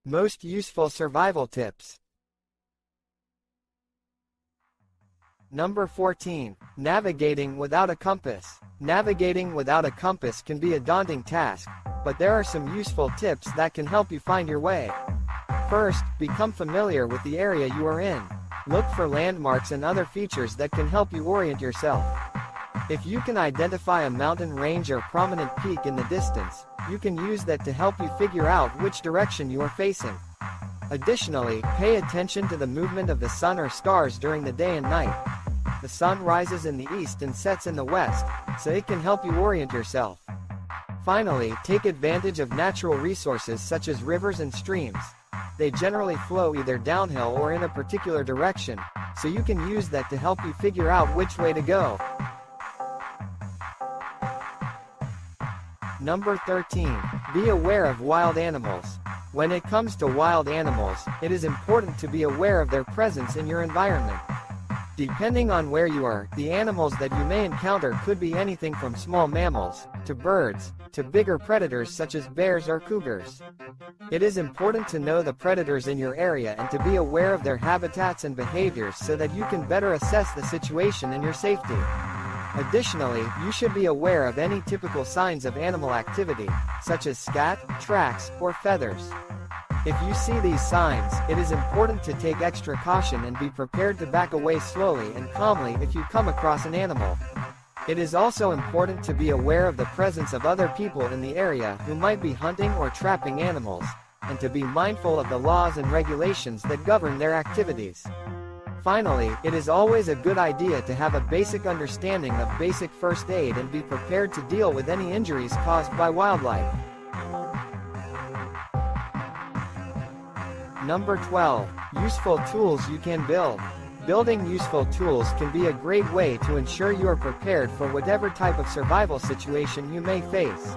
Most useful survival tips. Number 14. Navigating without a compass. Navigating without a compass can be a daunting task, but there are some useful tips that can help you find your way. First, become familiar with the area you are in. Look for landmarks and other features that can help you orient yourself. If you can identify a mountain range or prominent peak in the distance, you can use that to help you figure out which direction you are facing. Additionally, pay attention to the movement of the sun or stars during the day and night. The sun rises in the east and sets in the west, so it can help you orient yourself. Finally, take advantage of natural resources such as rivers and streams. They generally flow either downhill or in a particular direction, so you can use that to help you figure out which way to go. Number 13. Be aware of wild animals. When it comes to wild animals, it is important to be aware of their presence in your environment. Depending on where you are, the animals that you may encounter could be anything from small mammals, to birds, to bigger predators such as bears or cougars. It is important to know the predators in your area and to be aware of their habitats and behaviors so that you can better assess the situation and your safety. Additionally, you should be aware of any typical signs of animal activity, such as scat, tracks, or feathers. If you see these signs, it is important to take extra caution and be prepared to back away slowly and calmly if you come across an animal. It is also important to be aware of the presence of other people in the area who might be hunting or trapping animals, and to be mindful of the laws and regulations that govern their activities. Finally, it is always a good idea to have a basic understanding of basic first aid and be prepared to deal with any injuries caused by wildlife. Number 12. Useful tools you can build. Building useful tools can be a great way to ensure you are prepared for whatever type of survival situation you may face.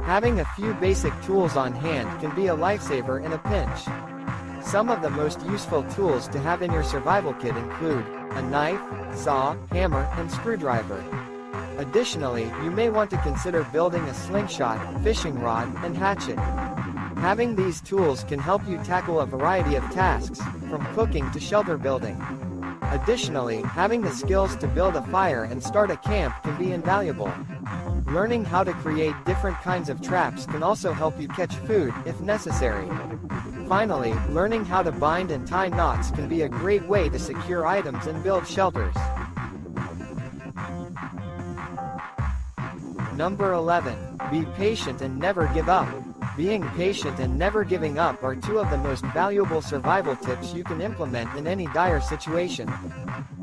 Having a few basic tools on hand can be a lifesaver in a pinch. Some of the most useful tools to have in your survival kit include a knife, saw, hammer, and screwdriver. Additionally, you may want to consider building a slingshot, fishing rod, and hatchet. Having these tools can help you tackle a variety of tasks, from cooking to shelter building. Additionally, having the skills to build a fire and start a camp can be invaluable. Learning how to create different kinds of traps can also help you catch food, if necessary. Finally, learning how to bind and tie knots can be a great way to secure items and build shelters. Number 11. Be patient and never give up. Being patient and never giving up are two of the most valuable survival tips you can implement in any dire situation.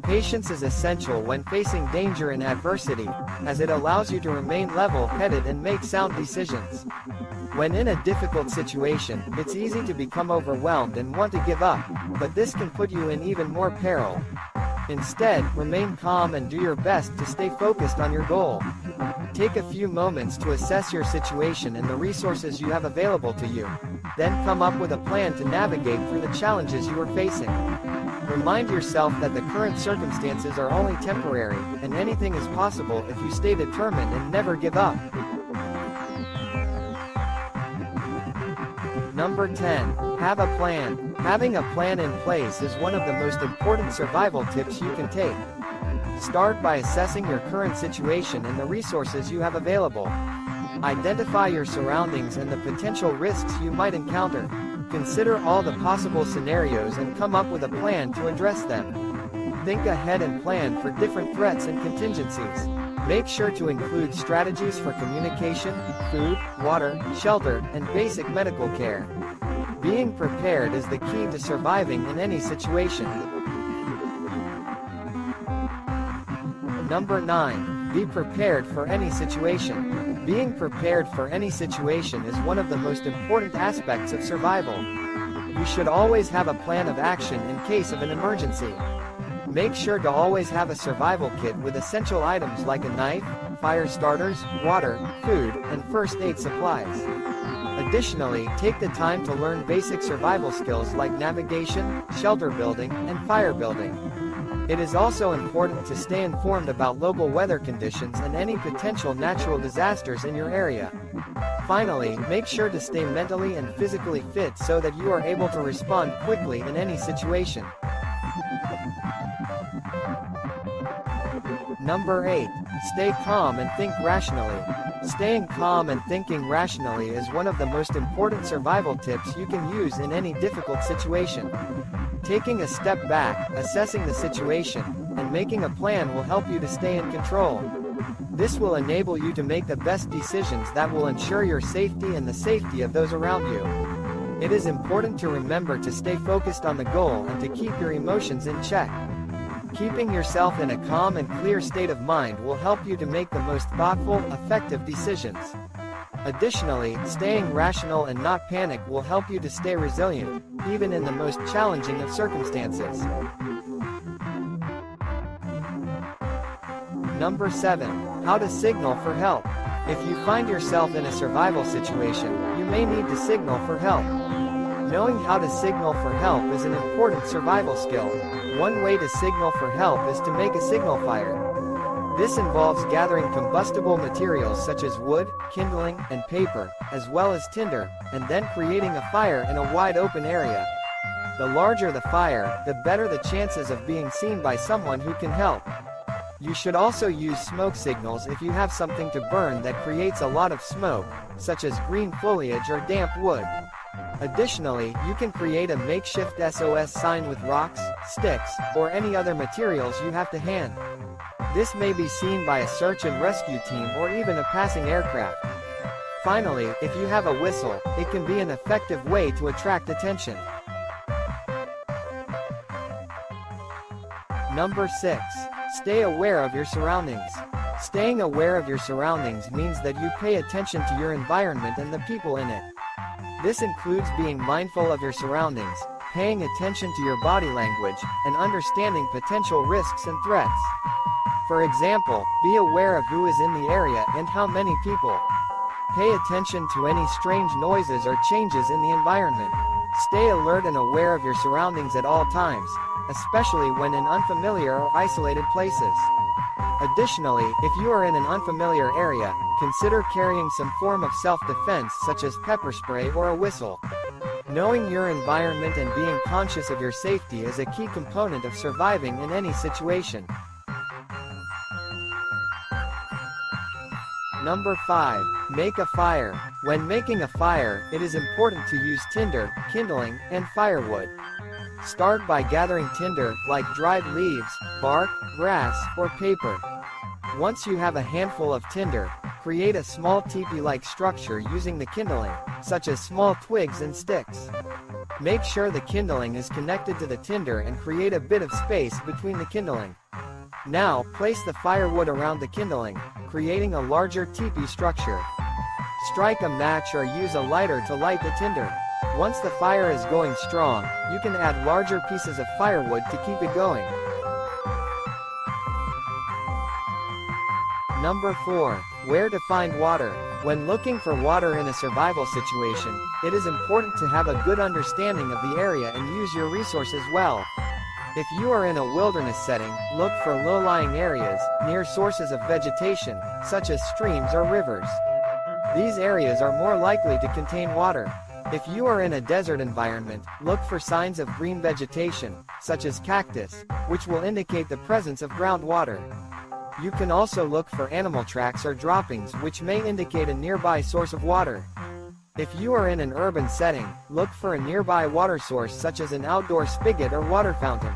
Patience is essential when facing danger and adversity, as it allows you to remain level-headed and make sound decisions. When in a difficult situation, it's easy to become overwhelmed and want to give up, but this can put you in even more peril. Instead, remain calm and do your best to stay focused on your goal. Take a few moments to assess your situation and the resources you have available to you. Then come up with a plan to navigate through the challenges you are facing. Remind yourself that the current circumstances are only temporary, and anything is possible if you stay determined and never give up. Number 10. Have a plan. Having a plan in place is one of the most important survival tips you can take. Start by assessing your current situation and the resources you have available. Identify your surroundings and the potential risks you might encounter. Consider all the possible scenarios and come up with a plan to address them. Think ahead and plan for different threats and contingencies. Make sure to include strategies for communication, food, water, shelter, and basic medical care. Being prepared is the key to surviving in any situation. Number 9. Be prepared for any situation. Being prepared for any situation is one of the most important aspects of survival. You should always have a plan of action in case of an emergency. Make sure to always have a survival kit with essential items like a knife, fire starters, water, food, and first aid supplies. Additionally, take the time to learn basic survival skills like navigation, shelter building, and fire building. It is also important to stay informed about local weather conditions and any potential natural disasters in your area. Finally, make sure to stay mentally and physically fit so that you are able to respond quickly in any situation. Number 8. Stay calm and think rationally. Staying calm and thinking rationally is one of the most important survival tips you can use in any difficult situation. Taking a step back, assessing the situation, and making a plan will help you to stay in control. This will enable you to make the best decisions that will ensure your safety and the safety of those around you. It is important to remember to stay focused on the goal and to keep your emotions in check. Keeping yourself in a calm and clear state of mind will help you to make the most thoughtful, effective decisions. Additionally, staying rational and not panic will help you to stay resilient, even in the most challenging of circumstances. Number 7. How to signal for help. If you find yourself in a survival situation, you may need to signal for help. Knowing how to signal for help is an important survival skill. One way to signal for help is to make a signal fire. This involves gathering combustible materials such as wood, kindling, and paper, as well as tinder, and then creating a fire in a wide open area. The larger the fire, the better the chances of being seen by someone who can help. You should also use smoke signals if you have something to burn that creates a lot of smoke, such as green foliage or damp wood. Additionally, you can create a makeshift SOS sign with rocks, sticks, or any other materials you have to hand. This may be seen by a search and rescue team or even a passing aircraft. Finally, if you have a whistle, it can be an effective way to attract attention. Number 6. Stay aware of your surroundings. Staying aware of your surroundings means that you pay attention to your environment and the people in it. This includes being mindful of your surroundings, paying attention to your body language, and understanding potential risks and threats. For example, be aware of who is in the area and how many people. Pay attention to any strange noises or changes in the environment. Stay alert and aware of your surroundings at all times, especially when in unfamiliar or isolated places. Additionally, if you are in an unfamiliar area, consider carrying some form of self-defense such as pepper spray or a whistle. Knowing your environment and being conscious of your safety is a key component of surviving in any situation. Number 5. Make a fire. When making a fire, it is important to use tinder, kindling, and firewood. Start by gathering tinder, like dried leaves, bark, grass, or paper. Once you have a handful of tinder, create a small teepee-like structure using the kindling, such as small twigs and sticks. Make sure the kindling is connected to the tinder and create a bit of space between the kindling. Now, place the firewood around the kindling, creating a larger teepee structure. Strike a match or use a lighter to light the tinder. Once the fire is going strong, you can add larger pieces of firewood to keep it going. Number 4. Where to find water. When looking for water in a survival situation, it is important to have a good understanding of the area and use your resources well. If you are in a wilderness setting, look for low-lying areas, near sources of vegetation, such as streams or rivers. These areas are more likely to contain water. If you are in a desert environment, look for signs of green vegetation, such as cactus, which will indicate the presence of groundwater. You can also look for animal tracks or droppings which may indicate a nearby source of water. If you are in an urban setting, look for a nearby water source such as an outdoor spigot or water fountain.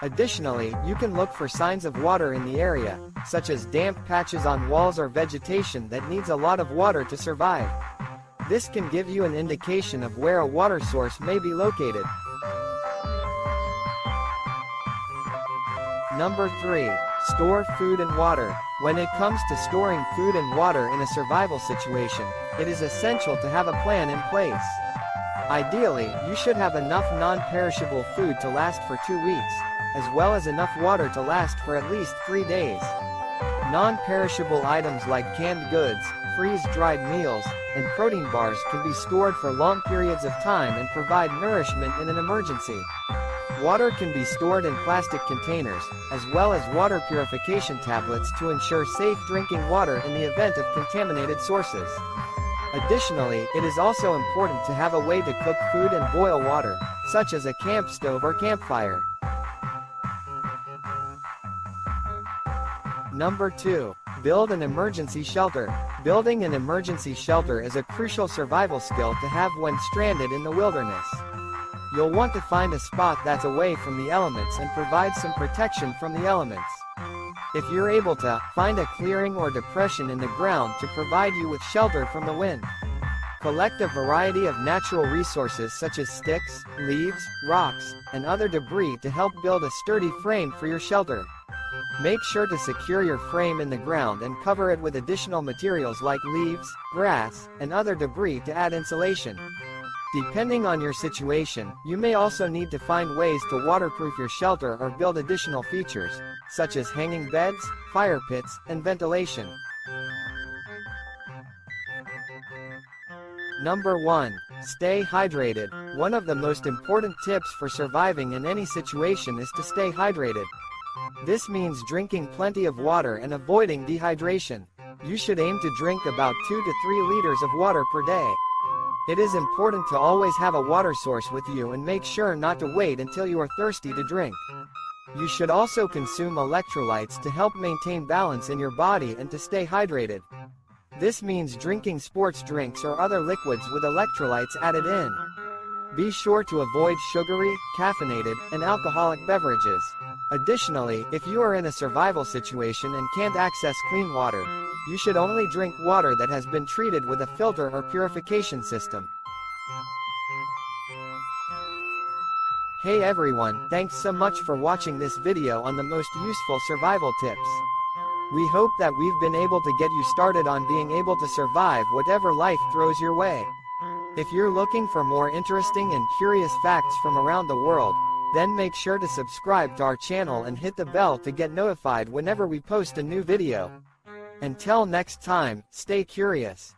Additionally, you can look for signs of water in the area, such as damp patches on walls or vegetation that needs a lot of water to survive. This can give you an indication of where a water source may be located. Number 3. Store food and water. When it comes to storing food and water in a survival situation, it is essential to have a plan in place. Ideally, you should have enough non-perishable food to last for 2 weeks, as well as enough water to last for at least 3 days. Non-perishable items like canned goods, freeze-dried meals, and protein bars can be stored for long periods of time and provide nourishment in an emergency. Water can be stored in plastic containers, as well as water purification tablets to ensure safe drinking water in the event of contaminated sources. Additionally, it is also important to have a way to cook food and boil water, such as a camp stove or campfire. Number 2. Build an emergency shelter. Building an emergency shelter is a crucial survival skill to have when stranded in the wilderness. You'll want to find a spot that's away from the elements and provide some protection from the elements. If you're able to, find a clearing or depression in the ground to provide you with shelter from the wind. Collect a variety of natural resources such as sticks, leaves, rocks, and other debris to help build a sturdy frame for your shelter. Make sure to secure your frame in the ground and cover it with additional materials like leaves, grass, and other debris to add insulation. Depending on your situation, you may also need to find ways to waterproof your shelter or build additional features, such as hanging beds, fire pits, and ventilation. Number 1. Stay hydrated. One of the most important tips for surviving in any situation is to stay hydrated. This means drinking plenty of water and avoiding dehydration. You should aim to drink about 2 to 3 liters of water per day. It is important to always have a water source with you and make sure not to wait until you are thirsty to drink. You should also consume electrolytes to help maintain balance in your body and to stay hydrated. This means drinking sports drinks or other liquids with electrolytes added in. Be sure to avoid sugary, caffeinated, and alcoholic beverages. Additionally, if you are in a survival situation and can't access clean water, you should only drink water that has been treated with a filter or purification system. Hey everyone, thanks so much for watching this video on the most useful survival tips. We hope that we've been able to get you started on being able to survive whatever life throws your way. If you're looking for more interesting and curious facts from around the world, then make sure to subscribe to our channel and hit the bell to get notified whenever we post a new video. Until next time, stay curious.